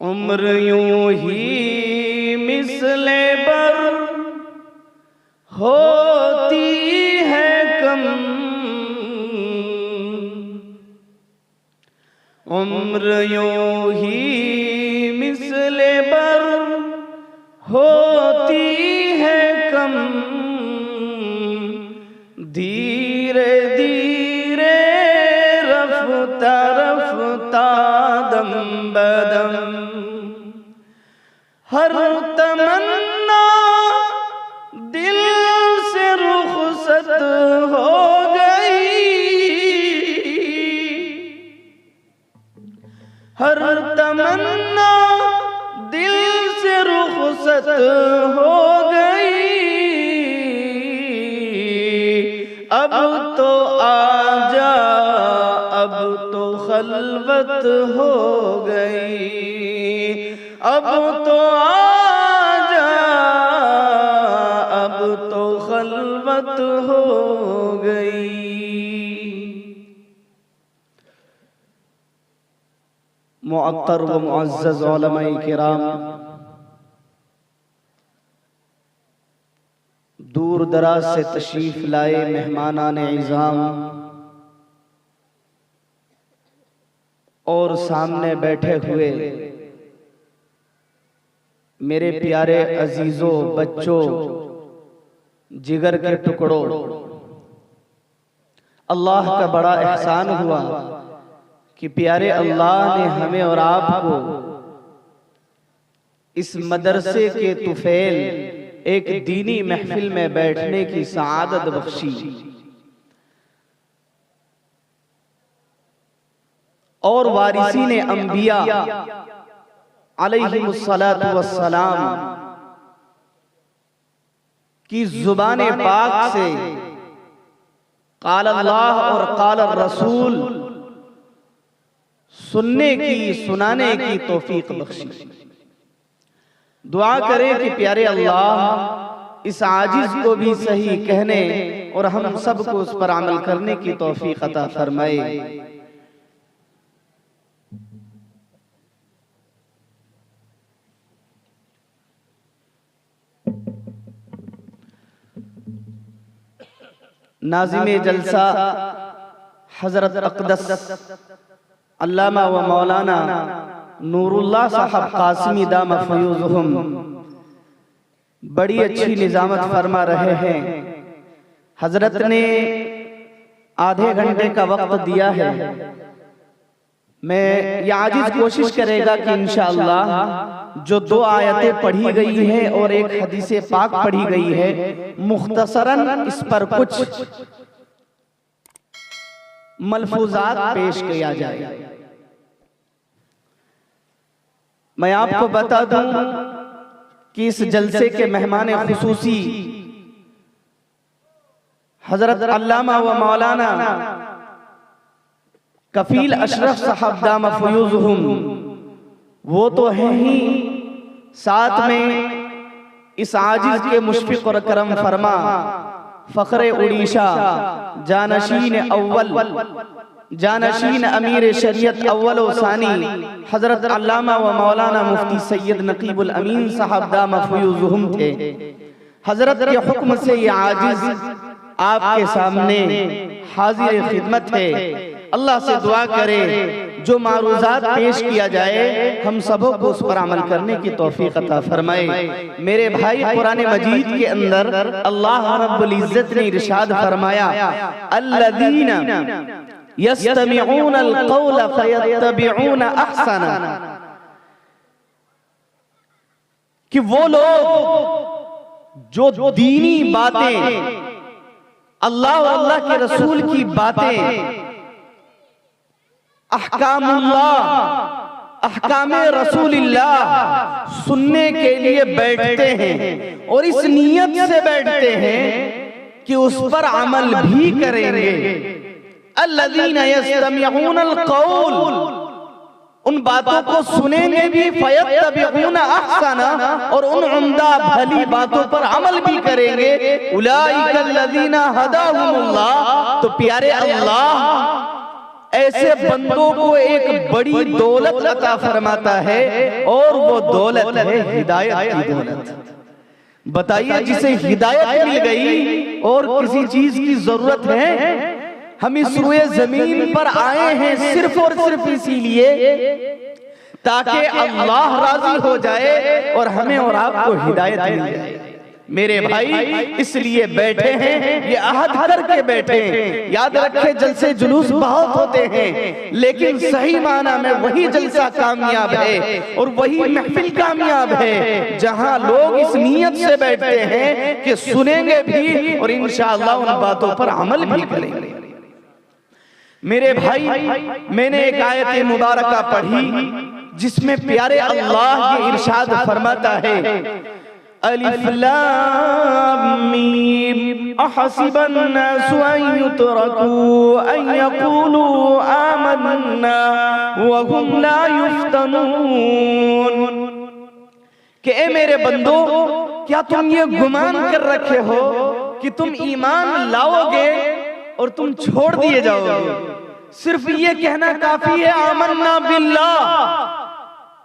उम्र यूं ही मिसले बर होती है कम, उम्र यूं ही मिसले बर होती है कम, धीरे धीरे रफ्ता रफ्ता दम बदम हर तमन्ना दिल से रुखसत हो गई, हर तमन्ना दिल से रुखसत हो गई। अब तो आजा अब तो खलवत हो गई, अब तो आजा अब तो खलवत हो गई। मुअत्तर व मुअज़्ज़ज़ उलमाए किराम, दूर दराज से तशरीफ लाए मेहमानान इज़ाम और सामने बैठे हुए मेरे प्यारे अजीजों, बच्चों, जिगर के टुकड़ों, अल्लाह का बड़ा एहसान हुआ कि प्यारे अल्लाह ने हमें और आपको इस मदरसे के तुफैल एक दीनी महफिल में बैठने की सआदत बख्शी और वारिसीने अंबिया अलैहिमुस्सलातु वस्सलाम की जुबाने पाक से क़ाल अल्लाह और क़ाल रसूल सुनने की, सुनाने की तौफीक बख्शी। दुआ करें कि प्यारे अल्लाह इस आजिज को भी सही कहने और हम सबको उस पर अमल करने की तौफीक अता फरमाए। नाज़िम जलसा हजरत अक़दस अल्लामा व मौलाना नूरुल्लाह साहब कासिमी दाम फयूज़ुहुम बड़ी अच्छी निजामत फरमा रहे हैं। हजरत ने आधे घंटे का वक्त दिया है। मैं ये आजिज़ कोशिश करेगा कि इंशाअल्लाह जो 2 आयतें पढ़ी गई है और एक हदीसे पाक पढ़ी गई है, मुख्तसरन इस पर कुछ मलफूजात पेश किया जाए। मैं आपको बता दूं कि इस जलसे के मेहमान खुसूसी हजरत अल्लामा व मौलाना कफील अशरफ साहब दाम फयूज़ुहुम वो तो हैं ही, साथ में इस आजिज़ के मुशफ़िक़ और करम फरमा फ़ख्रे उड़ीसा जानशीन अव्वल जानशीन अमीर शरीयत अव्वल व सानी हजरत अल्लामा व मौलाना मुफ्ती सैयद नकीबुल अमीन साहब दाम फयूज़ुहुम थे। हजरत के हुक्म से ये आजिज़ आपके सामने हाजिर खिदमत है। अल्लाह से दुआ करे जो मारूज़ात पेश किया जाए हम सबों को उस पर अमल करने की तौफीक अता फरमाए। मेरे भाई, कुरान मजीद के अंदर अल्लाह रब्बुल इज्जत ने इरशाद फरमाया, अल्लज़ीना यस्तमिऊनल क़ौला फ़यत्तबिऊना अहसना, कि वो लोग जो दीनी बातें, अल्लाह और अल्लाह के रसूल की बातें, अहकामुल्लाह, अहकामे रसूलिल्लाह सुनने के लिए बैठते हैं और इस नियत से बैठते हैं कि उस पर अमल भी करेंगे। अल्लज़ीना यस्तमिऊनल क़ौल, उन बातों को सुनेंगे भी, फ़यत्तबिऊना अहसना, और उन उम्दा भली बातों पर अमल भी करेंगे। उलाइका अल्लज़ीना हदाहुमुल्लाह, तो प्यारे अल्लाह ऐसे बंदों को एक बड़ी दौलत अता फरमाता है और वो दौलत है हिदायत की दौलत। बताइए, जिसे हिदायत मिल गई और किसी चीज की जरूरत है, हम इस रुए जमीन पर आए हैं सिर्फ और सिर्फ इसीलिए ताकि अल्लाह राजी हो जाए और हमें और आपको हिदायत मिल जाए। मेरे भाई, इसलिए बैठे हैं, ये अहद करके बैठे हैं। याद रखे, जलसे जुलूस बहुत होते हैं, लेकिन सही माना में वही जलसा कामयाब है और वही महफिल कामयाब है जहां लोग इस नियत से बैठते हैं कि सुनेंगे भी और इंशाअल्लाह उन बातों पर अमल भी करेंगे। मेरे भाई, मैंने एक आयत मुबारका पढ़ी जिसमें प्यारे अल्लाह ये इरशाद फरमाता है, अलिफ लाम मीम अहसिबन नासु अन युतरकू अन यक़ूलू आमन्ना व हुम ला युफ्तनून, कि ए मेरे बंदो, क्या तुम ये गुमान कर रखे हो कि तुम ईमान लाओगे और तुम छोड़ दिए जाओगे? सिर्फ ये कहना काफी है, आमन्ना बिल्लाह,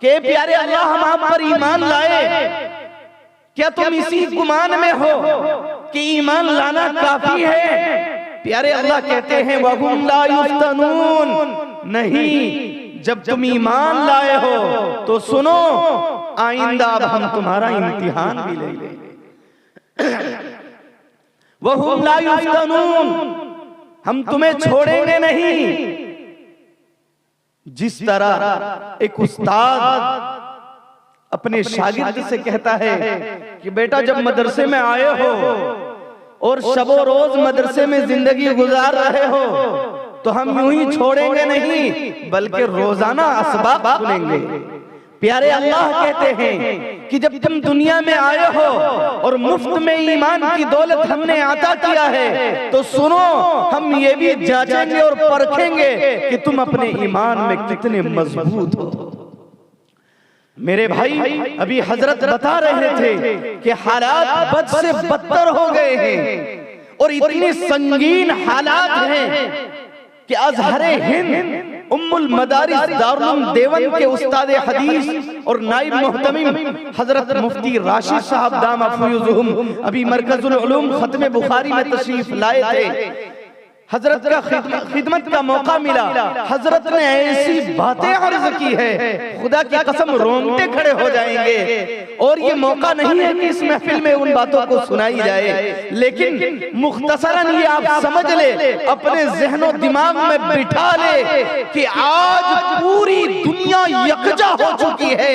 के प्यारे अल्लाह हम आप पर ईमान लाए। क्या तुम इसी गुमान में हो कि ईमान लाना काफी है? प्यारे अल्लाह कहते हैं वहुम ला युफ्तनून, नहीं, जब तुम ईमान लाए हो तो सुनो, आइंदा अब हम तुम्हारा इम्तिहान भी लेंगे। वहुम ला युफ्तनून, हम तुम्हें छोड़ेंगे नहीं। जिस तरह एक उस्ताद अपने शागिर्द से कहता है कि बेटा, जब मदरसे में आए हो और शबो रोज मदरसे में जिंदगी गुजार रहे हो तो हम यूं ही छोड़ेंगे नहीं, बल्कि रोजाना असबाब सुनेंगे। प्यारे अल्लाह कहते हैं कि जब तुम दुनिया में आए हो और मुफ्त में ईमान की दौलत हमने अता किया है तो सुनो, हम ये भी जांचेंगे और परखेंगे कि तुम अपने ईमान में कितने मजबूत हो। मेरे भाई, अभी हजरत बता रहे थे कि हालात बद से बदतर हो गए हैं और इतनी संगीन हालात हैं कि अज़हरे हिंद उम्मुल मदारिस दारुल देवन के उस्ताद हदीस और नाइब मुहतमिम हजरत मुफ्ती राशिद साहब दामा फयूजुहुम अभी मरकजुल उलूम खत्म बुखारी में तशरीफ लाए थे। हजरत का खिदमत का मौका मिला, हजरत ने ऐसी बातें अर्ज की है, खुदा की कसम रोंगटे खड़े हो जाएंगे। और ये मौका नहीं है कि इस महफिल में उन बातों को सुनाई जाए, लेकिन मुख्तसरन ये आप समझ ले, अपने ज़हनो दिमाग में बिठा ले कि आज पूरी दुनिया यकजा हो चुकी है,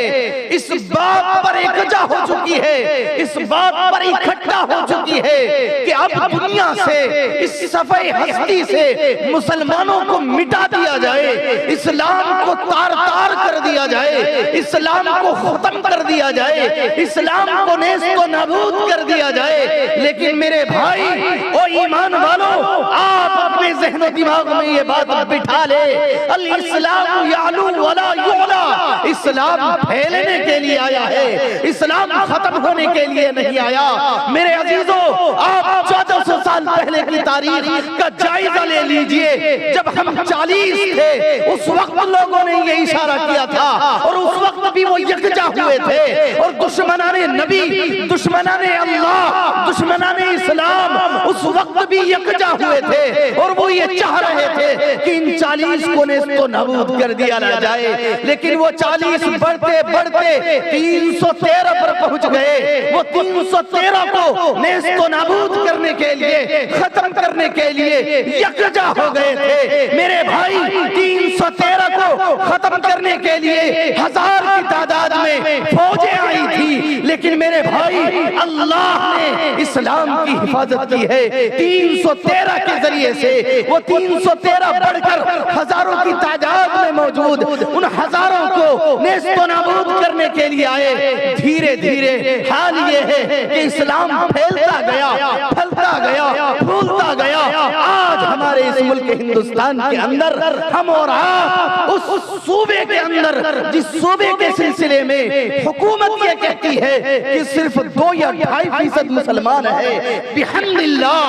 इस बात पर एकजा हो चुकी है, इस बात पर इकट्ठा हो चुकी है कि अब दुनिया से इस सफाई से मुसलमानों को मिटा दिया जाए, इस्लाम को तार-तार कर दिया जाए, इस्लाम को खत्म कर दिया जाए, इस्लाम को नेस्तो नाबूद कर दिया जाए। लेकिन मेरे भाई और ईमान वालों, आप अपने ज़हनो दिमाग में ये बात बिठा ले, अल इस्लाम यालू वला युला, इस्लाम फैलने के लिए आया है, इस्लाम खत्म होने के लिए नहीं आया। मेरे अजीजों, आप 1400 साल पहले की तारीख का जायजा ले लीजिए। जब हम 40 थे उस वक्त लोगों ने ये इशारा किया था, और उस वक्त भी वो यकजा हुए थे, और दुश्मनाने नबी, दुश्मनाने अल्लाह, दुश्मनाने इस्लाम उस वक्त भी यकजा हुए थे, और वो ये चाह रहे थे कि इन 40 को नेस्तो नाबूद कर दिया ना जाए। लेकिन वो 40 बढ़ते बढ़ते 313 पर पहुंच गए। वो 313 को नेस्तो नाबूद करने के लिए, खत्म करने के लिए यकजा हो गए थे। मेरे भाई 313 को खत्म करने के लिए 1000 की तादाद में फौजें आई थी, लेकिन मेरे भाई अल्लाह ने इस्लाम की हिफाजत की है 313 के जरिए से। वो 313 बढ़कर हजारों की तादाद में मौजूद उन हजारों को नेस्तो नाबूद करने के लिए आए। धीरे धीरे हाल ये है कि इस्लाम फैलता गया, फैलता गया, फूलता गया। आज हमारे इस मुल्क हिंदुस्तान के अंदर हम और आप उस सूबे के अंदर, जिस सूबे के सिलसिले में हुकूमत ये कहती है कि सिर्फ 2 या 2.5% मुसलमान है, बिहम्दिल्लाह,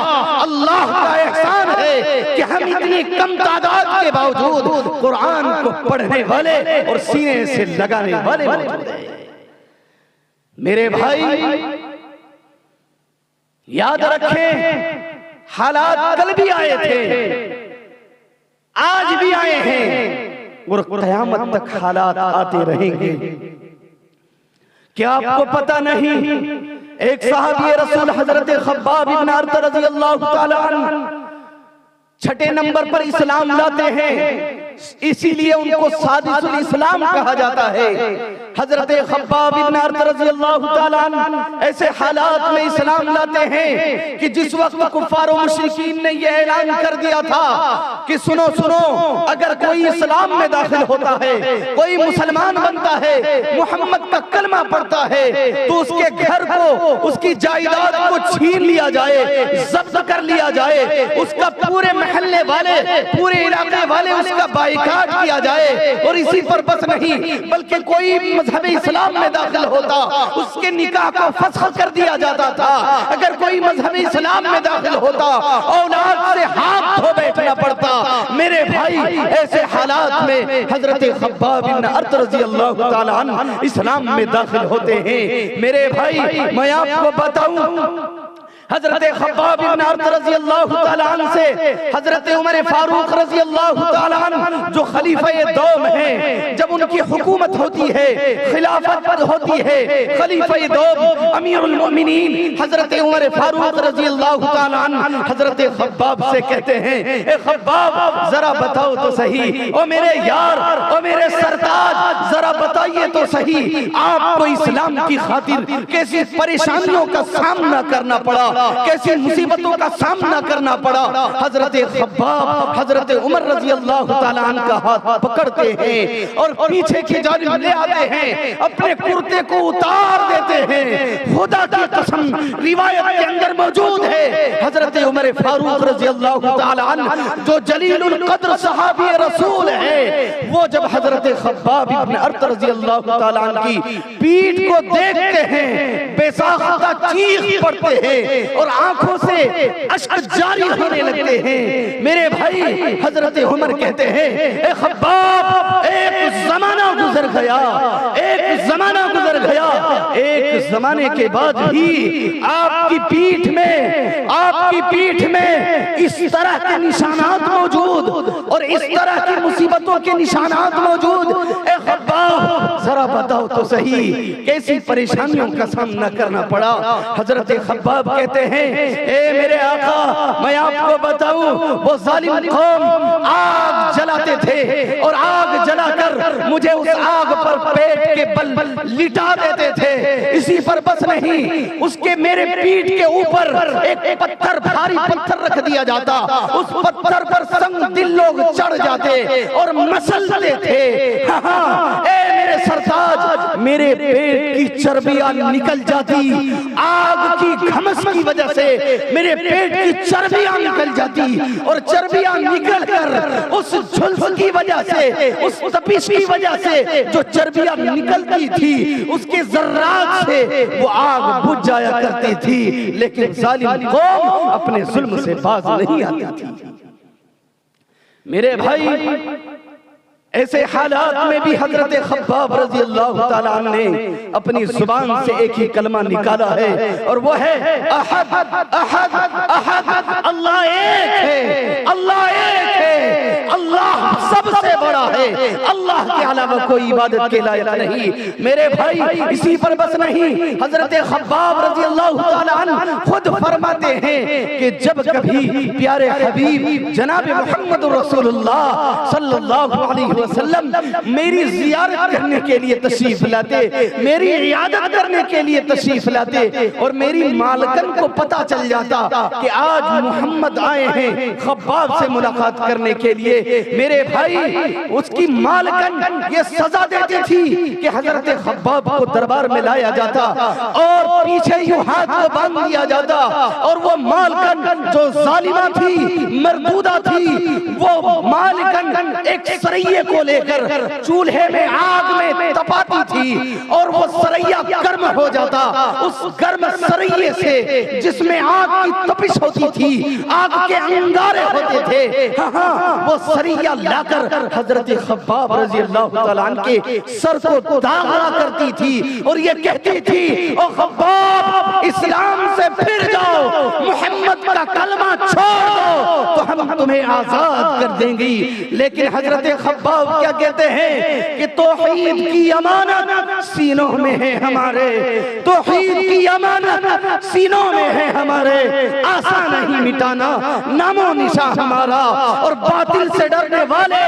अल्लाह का एहसान है कि हम इतनी कम तादाद के बावजूद कुरान को पढ़ने वाले और सीने से लगाने वाले मौजूद हैं। मेरे भाई याद रखें, हालात कल भी आए थे, आज भी आए हैं, और क़यामत तक हालात आते रहेंगे। क्या आपको पता नहीं, एक सहाबी रसूल हजरत खब्बाब इब्न अरत रज़ियल्लाहु ताला अन्हु 6 नंबर पर इस्लाम लाते हैं, इसीलिए उनको सादिसुल इस्लाम कहा जाता है। हजरत खब्बाब इब्न अरत रज़ियल्लाहु ताला अन्हु ऐसे हालात में इस्लाम लाते हैं कि जिस वक्त कुफ्फार और मुशरिकीन ने यह ऐलान कर दिया था कि सुनो सुनो, अगर कोई इस्लाम में दाखिल होता है, कोई मुसलमान बनता है, मोहम्मद का कलमा पढ़ता है, तो उसके घर को, उसकी जायदाद को छीन लिया जाए, जब्त कर लिया जाए, उसका पूरे महल्ले वाले, पूरे इलाके वाले उसका बाइकाट किया जाए। और इसी पर बस नहीं, बल्कि कोई मजहब इस्लाम में दाखिल होता, उसके निकाह को फस्ख कर दिया जाता था। अगर कोई मजहब इस्लाम में दाखिल होता, औलाद से हाथ धो बैठना पड़ता। मेरे भाई ऐसे हालात में हजरत खब्बाब इब्न अरत रज़ियल्लाहु ताला अन्हु इस्लाम में दाखिल होते हैं। मेरे भाई मैं आपको बताऊं, हजरत खब्बाब इब्न अरत रज़ियल्लाहु ताला अन्हु से हजरत उमर फारूक रज़ियल्लाहु ताला अन्हु जो खलीफा दौम हैं, जब उनकी हुकूमत होती है, खिलाफत होती है, खलीफा दौम अमीरुल मोमिनीन हजरत उमर फारूक रज़ियल्लाहु ताला अन्हु हजरत खब्बाब से कहते हैं, ए खब्बाब जरा बताओ तो सही, ओ मेरे यार, ओ मेरे सरताज, जरा बताइए तो सही, आपको इस्लाम की खातिर कैसी परेशानियों का सामना करना पड़ा, कैसी मुसीबतों का सामना करना पड़ा। हजरत खब्बाब हजरत उमर रज़ियल्लाहु ताला अन्हु का हाथ पकड़ते हैं और पीछे की जानिब ले आते हैं, अपने कुर्ते को उतार देते हैं। खुदा की कसम रिवायत के अंदर मौजूद है, हजरत उमर फारूक रज़ियल्लाहु ताला अन्हु जो जलीलुल कद्र सहाबी रसूल है, वो जब हजरत खब्बाब इब्न अरत रज़ियल्लाहु ताला अन्हु की पीठ को देखते हैं, बेसाख्ता चीख पड़ते हैं, और आंखों से अश्क जारी होने लगते हैं। मेरे भाई हजरत उमर कहते हैं, ए खब्बाब, एक जमाना गुजर गया, एक जमाना गुजर गया, एक जमाने के बाद ही आपकी पीठ में इस तरह के निशानात मौजूद और इस तरह की मुसीबतों के निशानात मौजूद। ए खब्बाब, जरा बताओ तो सही कैसी परेशानियों का सामना करना पड़ा। हजरत खब्बाब कहते हैं, ए मेरे आका, मैं आपको बताऊं, वो जालिम कौम आग जलाते थे और आग जलाकर मुझे उस आग पर पेट के बल लिटा देते थे। इसी पर बस नहीं, उसके मेरे पीठ के ऊपर एक पत्थर, भारी पत्थर रख दिया जाता, उस पत्थर पर संग दिल लोग चढ़ जाते और मसलते थे। हाँ, ए मेरे सरताज, मेरे पेट की चर्बियां निकल जाती, आग की घमस की वजह से मेरे पेट की चर्बियां निकल जाती और चर्बियां निकलकर उस झुल्फ की वजह से, उस तपिश की वजह से जो चर्बियां निकलती थी, उसके जर्रात से वो आग बुझ जाया करती थी। लेकिन जालिम कौम अपने जुल्म से बाज नहीं आती थी। मेरे भाई, ऐसे हालात में भी हजरत खब्बाब रजी अल्लाह ताला अन्हु ने अपनी जुबान से एक ही कलमा निकाला है और वो है अहद अहद अहद, अल्लाह एक है, अल्लाह एक है, अल्लाह सबसे बड़ा है, अल्लाह के अलावा कोई इबादत के लायक नहीं। मेरे भाई, इसी पर बस नहीं, हजरत खब्बाब रजी अल्लाह ताला अन्हु खुद फरमाते हैं कि जब कभी प्यारे हबीब जनाब मोहम्मद रसूलुल्लाह सल्लल्लाहु अलैहि वसल्लम मेरी जियारत करने के लिए तशरीफ लाते, मेरी इयादत करने के लिए तशरीफ लाते और मेरी मालकन को पता चल जाता कि आज मोहम्मद आए हैं खब्बाब से मुलाकात करने के लिए, मेरे भाई उसकी मालकन ये सजा देती थी कि हजरत खब्बाब को दरबार में लाया जाता और पीछे यूं हाथ को बांध दिया जाता और वो मालकन जो जालिमा थी, मरदूदा थी, वो मालकन एक सरैये को लेकर चूल्हे में आग में तपाती थी और वो सरैया गर्म हो जाता। उस गर्म सरैये से जिसमें आग की तपिश होती थी, आग के अंगारे होते थे, हाँ, वो सरैया लाकर हजरत खब्बाब रजी अल्लाह ताला अन्हु के सर को दागला करती थी और ये कहती थी, ओ खब्बाब, इस्लाम से फिर जाओ, मोहम्मद का कलमा छोड़ दो तो हम तुम्हें आजाद कर देंगी। लेकिन हजरत खब्बाब क्या कहते हैं कि तौहीद की अमानत सीनों में है हमारे, तौहीद की अमानत सीनों में है हमारे, आसान नहीं मिटाना नामो निशा हमारा, और बातिल से डरने वाले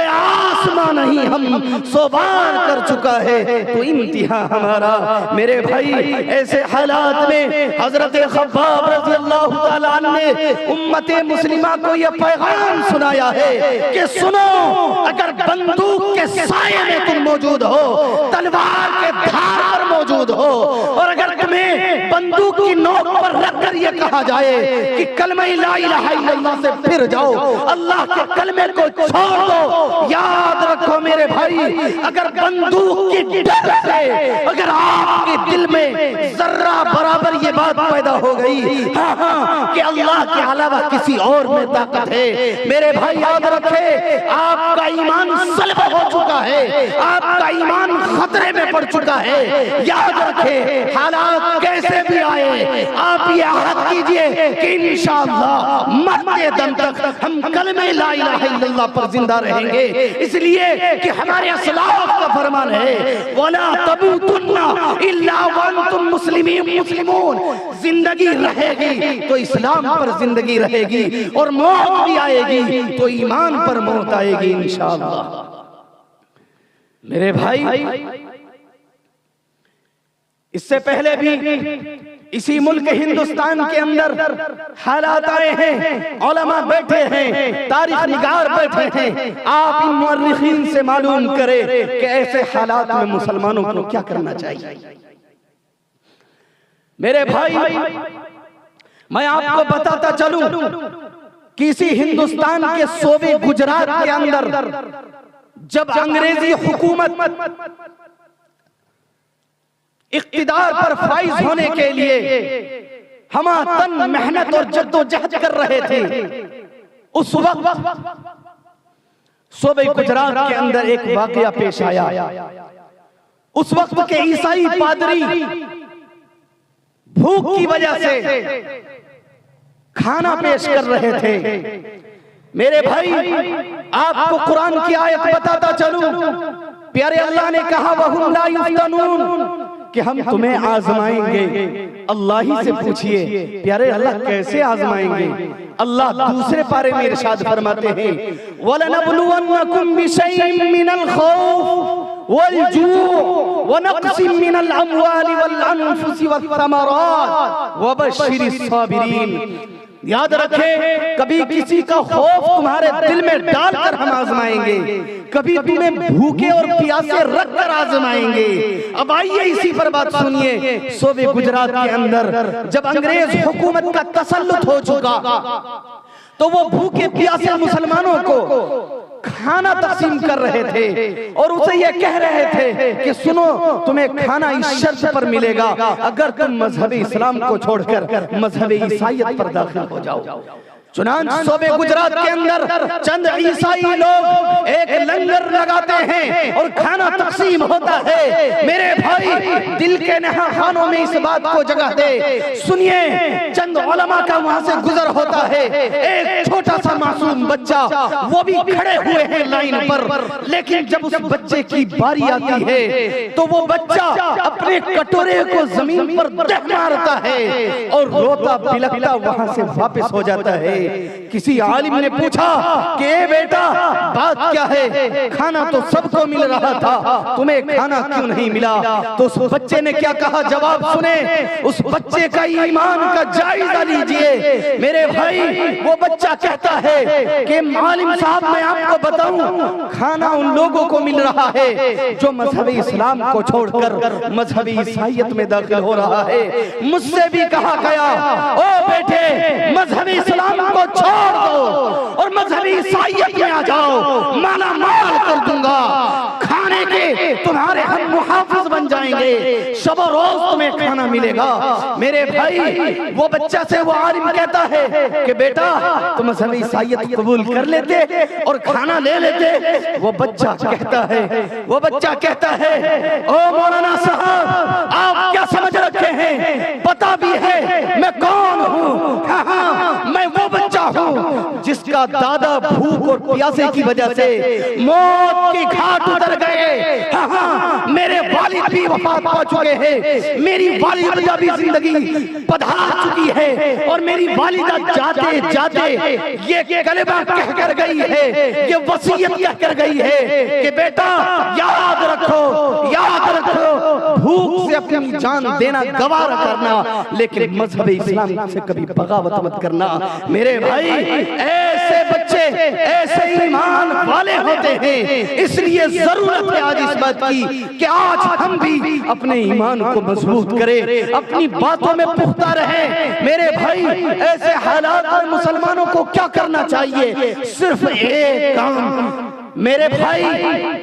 आसमां नहीं हम सोबार कर चुका है तो इम्तिहा हमारा। मेरे भाई, ऐसे हालात में हजरत खब्बाब रज़ी अल्लाह ताला अन्हु ने उम्मते मुस्लिमा को यह पैगाम सुनाया है कि सुनो, अगर बंदूक के साये में तुम मौजूद हो, तलवार के धार पर मौजूद हो और अगर तुम्हें बंदूक की नोक पर रखकर यह कहा जाए कि कलमा ला इलाहा इल्लल्लाह से फिर जाओ, अल्लाह के कलमे को छोड़ दो, याद रखो मेरे भाई, अगर बंदूक की डर से अगर आपके दिल में जर्रा बराबर ये बात पैदा हो गई, हाँ हाँ, कि अल्लाह के अलावा किसी और में ताकत है, मेरे भाई याद रखे, आपका ईमान सल्ब हो चुका है, आपका ईमान खतरे में पड़ चुका है। याद रखे, हालात कैसे भी आए, आप ये अहद कीजिए कि इंशाअल्लाह मरते दम तक हम कलमे ला इलाहा इल्लल्लाह पर जिंदा रहेंगे, इसलिए कि हमारे असलाफ का फरमान है, वला तमूतुन्ना इल्ला वअंतुम मुस्लिमून, जिंदगी रहेगी तो इस्लाम पर जिंदगी रहेगी और मौत भी आएगी तो ईमान पर मौत आएगी इंशाअल्लाह। मेरे भाई, इससे पहले भी इसी मुल्क हिंदुस्तान के अंदर हालात आए हैं, उलमा बैठे हैं, तारीख निगार बैठे हैं, आप इन मुअर्रिखीन से मालूम करें कि ऐसे हालात में मुसलमानों को क्या करना चाहिए। मेरे भाई, मैं आपको बताता चलूं कि इसी हिंदुस्तान के सूबे गुजरात के अंदर जब अंग्रेजी हुकूमत इख्तिदार पर फाइज होने के लिए हम तन मेहनत और जद्दोजहद कर रहे थे। उस वक्त सूबे गुजरात के अंदर एक वाकया पेश आया। उस वक्त के ईसाई पादरी भूख की वजह से खाना पेश कर रहे थे। मेरे भाई, आपको कुरान की आयत बताता चलूं, प्यारे अल्लाह ने कहा वहुम ला युफ्तनून, कि हम तुम्हें आजमाएंगे। अल्लाह ही से पूछिए प्यारे अल्लाह कैसे आजमाएंगे। अल्लाह दूसरे पारे में इरशाद फरमाते हैं वलनबलुवन्नकुम बिशैइन मिनल खौफ वल जू' व नक़्सिम मिनल अमवालि वल अनफुसि वस्समरात वबश्शिरिस साबिरीन। याद रखें, कभी किसी का खौफ तुम्हारे दिल में डालकर हम आजमाएंगे, कभी तुम्हें भूखे और प्यासे रखकर आजमाएंगे। अब आइए इसी पर बात सुनिए। सूबे गुजरात के अंदर जब अंग्रेज हुकूमत का तसल्लुत हो चुका तो वो भूखे प्यासे मुसलमानों को खाना तकसीम कर रहे थे और उसे ये कह रहे थे कि सुनो, तुम्हें खाना इस शर्त पर मिलेगा अगर तुम मजहब इस्लाम को छोड़कर मजहब ईसाईयत पर दाखिल हो जाओ। चुनांचे सूबे गुजरात के अंदर चंद ईसाई लोग एक लंगर लगाते हैं और खाना तकसीम होता है। मेरे भाई, दिल के नहाखानों में इस बात को जगह दे। सुनिए, चंद उलमा का वहां से गुजर होता है। एक छोटा सा मासूम बच्चा, वो भी खड़े हुए हैं लाइन पर, लेकिन जब उस बच्चे की बारी आती है तो वो बच्चा अपने कटोरे को जमीन पर दह मारता है और रोता बिलखता वहां से वापस हो जाता है। किसी आलिम ने पूछा कि ए बेटा, बात क्या है? खाना तो सबको मिल रहा था, तुम्हें खाना क्यों नहीं मिला? तो उस बच्चे ने क्या कहा? जवाब सुने। उस बच्चे का ईमान का जायजा लीजिए। मेरे भाई, वो बच्चा कहता है कि मालिम साहब, मैं आपको बताऊं, खाना उन लोगों को मिल रहा है जो मजहब इस्लाम को छोड़कर मजहब ईसाईयत में दाखिल हो रहा है। मुझसे भी कहा गया, ओ बेटे, मजहब इस्लाम को छोड़ दो और मजहबी ईसाईयत में आ जाओ, माला माल कर दूंगा, खाने के तुम्हारे हम मुहाफिज बन जाएंगे, शब रोज तुम्हें खाना मिलेगा। मेरे भाई, वो बच्चा से वो आलिम कहता है कि बेटा, तुम मजहबी ईसाईयत कबूल कर लेते और खाना ले लेते। वो बच्चा कहता है ओ मौलाना साहब, आप क्या समझ रखे हैं? पता भी है मैं कौन हूँ। हाँ, मैं वो बच्चा हूँ जिसका दादा भूख और प्यासे की वजह से मौत की घाट उतर गए। हाँ, मेरे वालिद भी वफात पा चुके हैं, मेरी वालिदा भी जिंदगी पधार चुकी है और मेरी वालिदा जाते जाते ये कलेमा कह कर गई है, ये वसीयत कह कर गई है कि बेटा, याद रखो, भूख से अपनी जान देना गवारा करना, लेकिन मजहब इस्लाम से कभी बगावत मत करना। मेरे भाई, ऐसे बच्चे ऐसे ईमान वाले होते हैं, इसलिए जरूरत है आज इस बात की कि आज हम भी अपने ईमान को मजबूत करें, अपनी बातों में पुख्ता रहें। मेरे भाई, ऐसे हालात में मुसलमानों को क्या करना चाहिए? सिर्फ एक काम। मेरे भाई,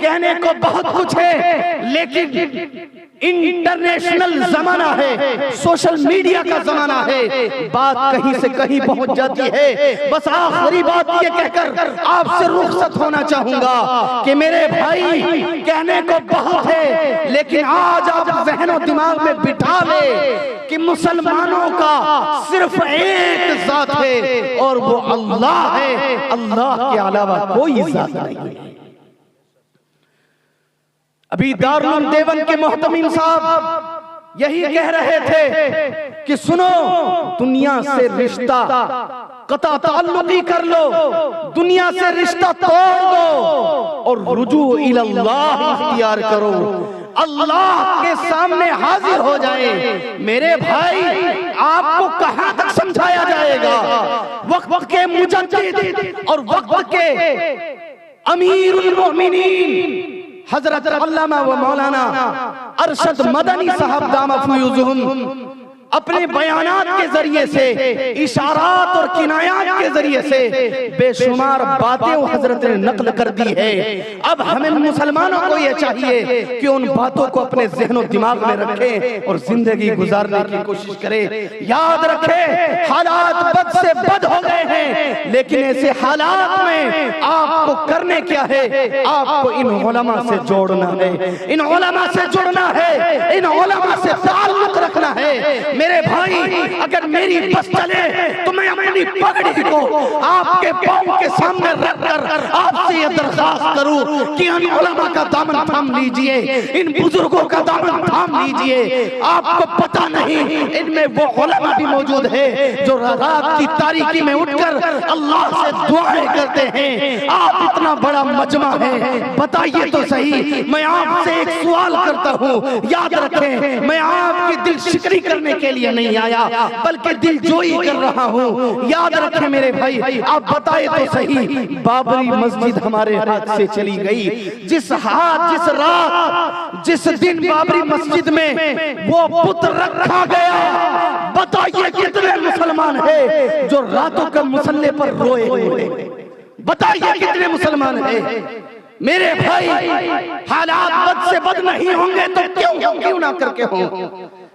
कहने को बहुत कुछ है, लेकिन इंटरनेशनल जमाना है, सोशल मीडिया का जमाना है, बात कहीं से कहीं पहुंच जाती है। बस आखिरी बात ये कहकर आपसे रुखसत होना चाहूंगा कि मेरे भाई, कहने को बहुत है, लेकिन आज आप ज़हन और दिमाग में बिठा ले कि मुसलमानों का सिर्फ एक जात है और वो अल्लाह है। अल्लाह के अलावा कोई जात नहीं है। अभी दारुल देवबंद के मोहतमिम साहब यही कह रहे थे कि सुनो, दुनिया से रिश्ता कता ताल्लुकी कर लो, दुनिया से रिश्ता तोड़ दो और रुजू इल्लाह इख्तियार करो, अल्लाह के सामने हाजिर हो जाए। मेरे भाई, आपको कहां तक समझाया जाएगा? वक्त के मुजद्दिद और वक्त के अमीरुल मोमिनीन हजरत अल्लामा व मौलाना अरशद मदनी साहब दामा फयूजुहुम अपने बयानात के जरिए से, इशारात और किनायात के जरिए से बेशुमार बातें हजरत ने नकल कर दी है। अब हमें मुसलमानों को यह चाहिए कि उन बातों को अपने ज़हन दिमाग में रखें और जिंदगी गुजारने की कोशिश करें। याद रखें, हालात बद से बद हो गए हैं, लेकिन ऐसे हालात में आपको करने क्या है? आपको इन उलमा से जोड़ना है, इन उलमा से जुड़ना है, इन उलमा से ताल्लुक रखना है। मेरे भाई, अगर मेरी बस चले तो मैं अपनी पगड़ी को आपके पांव के सामने रखकर आपसे यह दरख्वास्त करूं कि इन उलमा का दामन थाम लीजिए, इन बुजुर्गों का दामन थाम लीजिए। आपको पता नहीं, इनमें वो उलमा भी मौजूद है जो रात की तारीकी में उठकर अल्लाह से दुआएं करते हैं। आप इतना बड़ा मजमा है, बताइए तो सही। मैं आपसे एक सवाल करता हूँ, याद रखें, मैं आपकी दिल शिकरी करने के लिए नहीं आया, बल्कि दिल जोई कर रहा हूँ। याद रखें मेरे भाई, आप बताए तो सही, बाबरी मस्जिद हमारे हाथ से चली गई। जिस रात, जिस दिन बाबरी मस्जिद में वो बुत रखा गया, बताइए कितने मुसलमान हैं जो रातों के मुसल्ले पर रोए हुए? बताइए कितने मुसलमान हैं? मेरे भाई, हालात बद से बद नहीं होंगे तो क्यों ना करके हों।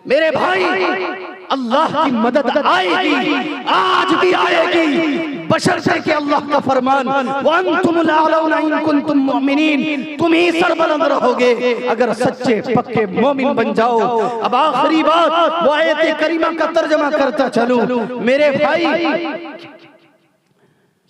मेरे भाई, अल्लाह की मदद आएगी, आज भी आएगी, बशर्ते कि अल्लाह का फरमान वअंतुमुल आलौना इन कुंतुम मुमिनीन, तुम ही सरबलंद रहोगे अगर सच्चे पक्के मोमिन बन जाओ। अब आखिरी बात, वो आयत करीमा का तर्जमा करता चलूं। मेरे भाई,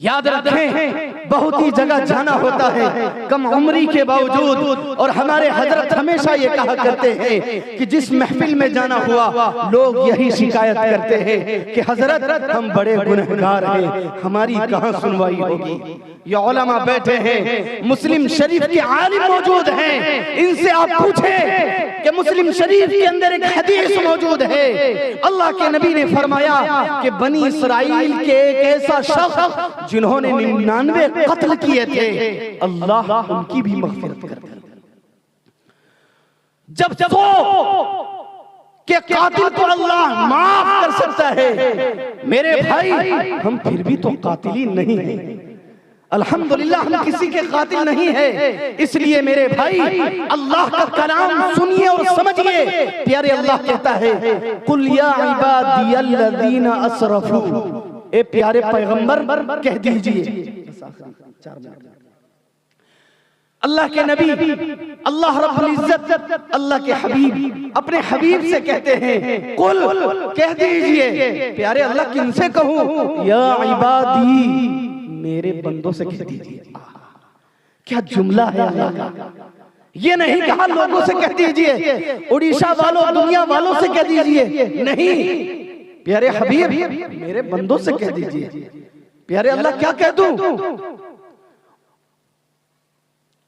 याद रखें, बहुत ही जगह जाना होता है कम उम्री के बावजूद, और हमारे हजरत हमेशा ये कहा करते हैं कि जिस महफिल में जाना हुआ लोग यही शिकायत करते हैं कि हजरत हम बड़े गुनहगार हैं, हमारी कहाँ सुनवाई होगी। ये उलमा बैठे हैं, मुस्लिम शरीफ के आलिम मौजूद हैं, इनसे आप पूछें कि मुस्लिम शरीफ के अंदर एक हदीस मौजूद है। अल्लाह के नबी ने फरमाया कि बनी इसराइल के एक ऐसा शख्स जिन्होंने 99 कत्ल किए थे, अल्लाह उनकी भी मग़फ़िरत कर दे। जब वो के कातिल को अल्लाह माफ कर सकता है, मेरे भाई हम फिर भी तो कातिल ही नहीं हैं। अल्हम्दुलिल्लाह हम किसी के कातिल नहीं है। इसलिए मेरे भाई, अल्लाह का कलाम सुनिए और समझिए। प्यारे अल्लाह कहता है, कुल या इबादियल्लज़ीना असरफू, ए प्यारे पैगंबर कह दीजिए। अल्लाह के नबी, अल्लाह रब्बुल इज्जत, अल्लाह के हबीब अपने हबीब से कहते हैं, कुल कह दीजिए। प्यारे अल्लाह किनसे कहूं? या इबादी, मेरे बंदों से कह दीजिए। क्या जुमला है अल्लाह का। ये नहीं कहा लोगों से कह दीजिए, उड़ीसा वालों, दुनिया वालों से कह दीजिए, नहीं, प्यारे हबीब मेरे बंदों से कह दीजिए। प्यारे अल्लाह क्या कह दूं?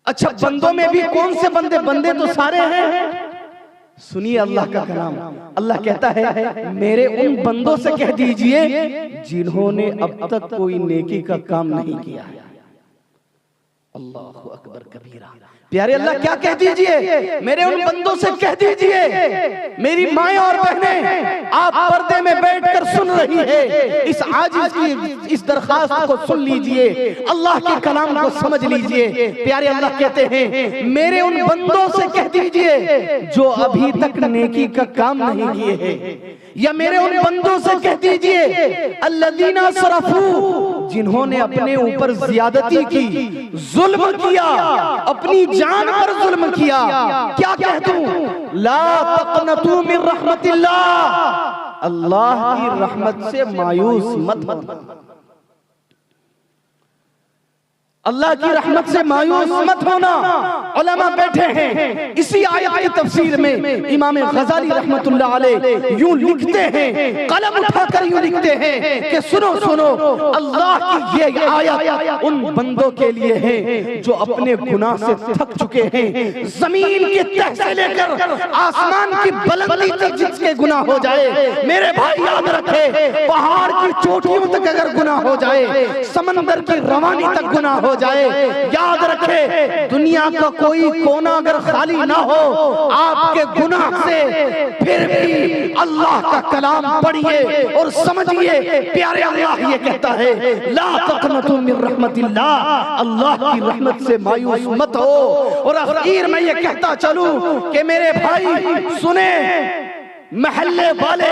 अच्छा, बंदों में भी कौन से बंदे? बंदे तो सारे हैं। सुनिए अल्लाह का कलाम, अल्लाह कहता है, मेरे उन बंदों से कह दीजिए जिन्होंने अब तक कोई नेकी का काम नहीं किया है। अल्लाहु अकबर कबीरा। प्यारे अल्लाह क्या कह दीजिए? मेरे उन बंदों से कह दीजिए, मेरी माएं और बहनें, आप पर्दे में बैठकर सुन रही है, इस आजिज़ की इस दरखास्त को सुन लीजिए, अल्लाह के कलाम को समझ लीजिए। प्यारे अल्लाह कहते हैं, मेरे उन बंदों से कह दीजिए जो अभी तक नेकी का काम नहीं किए हैं, या मेरे उन बंदों से कह दीजिए अल्लज़ीना सरफू, जिन्होंने अपने ऊपर ज्यादती की, जुल्म किया, अपनी जान पर जुल्म किया। क्या कह दूं? ला तक़नतू मिन रहमतिल्लाह, अल्लाह की रहमत से मायूस मत होना, अल्लाह की रहमत से मायूस मत होना। उलमा बैठे हैं, इसी आयत की तफसीर में इमाम गज़ाली रहमतुल्लाह अलैह यूं लिखते हैं, कलम उठाकर यूं लिखते हैं कि सुनो सुनो, अल्लाह की ये आयत उन बंदों के लिए है जो अपने गुनाह से थक चुके हैं, जमीन के तह से लेकर आसमान की बुलंदी तक जिसके गुनाह हो जाए। मेरे भाई याद रखे, पहाड़ की चोटियों तक अगर गुनाह हो जाए, समंदर की रवानी तक गुनाह हो जाए। याद रखे, दुनिया का कोई कोना अगर खाली ना हो आपके गुनाह से, फिर भी अल्लाह का कलाम पढ़िए और समझिए। प्यारे अल्लाह ये कहता है, ला तक़नतू मिन रहमतिल्लाह, अल्लाह की रहमत से मायूस मत हो। और आखिर में ये कहता चलूं कि मेरे भाई सुने, महल्ले वाले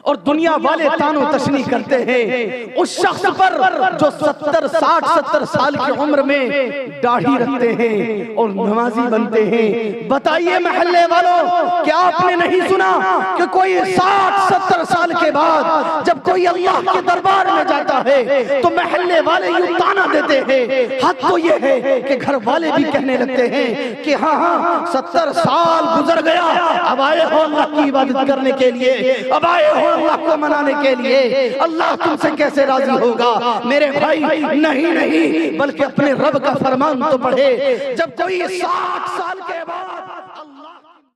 और दुनिया वाले तानो तशनी करते हैं उस शख्स पर जो 70 साल की उम्र में दाढ़ी रखते हैं और नमाजी बनते हैं। बताइए महल्ले वालों, क्या आपने नहीं सुना कि कोई 60-70 साल के बाद जब कोई अल्लाह के दरबार में जाता है तो महल्ले वाले यूं ताना देते हैं। हद तो ये है कि घर वाले भी कहने लगते हैं कि हाँ हाँ 70 साल गुजर गया, अब आए हो अल्लाह की इबादत करने के लिए, अब आए हो अल्लाह को मनाने के लिए, अल्लाह तुमसे कैसे राजी होगा। मेरे भाई नहीं, बल्कि अपने रब का फरमान तो पढ़े। जब कोई 60 साल के बाद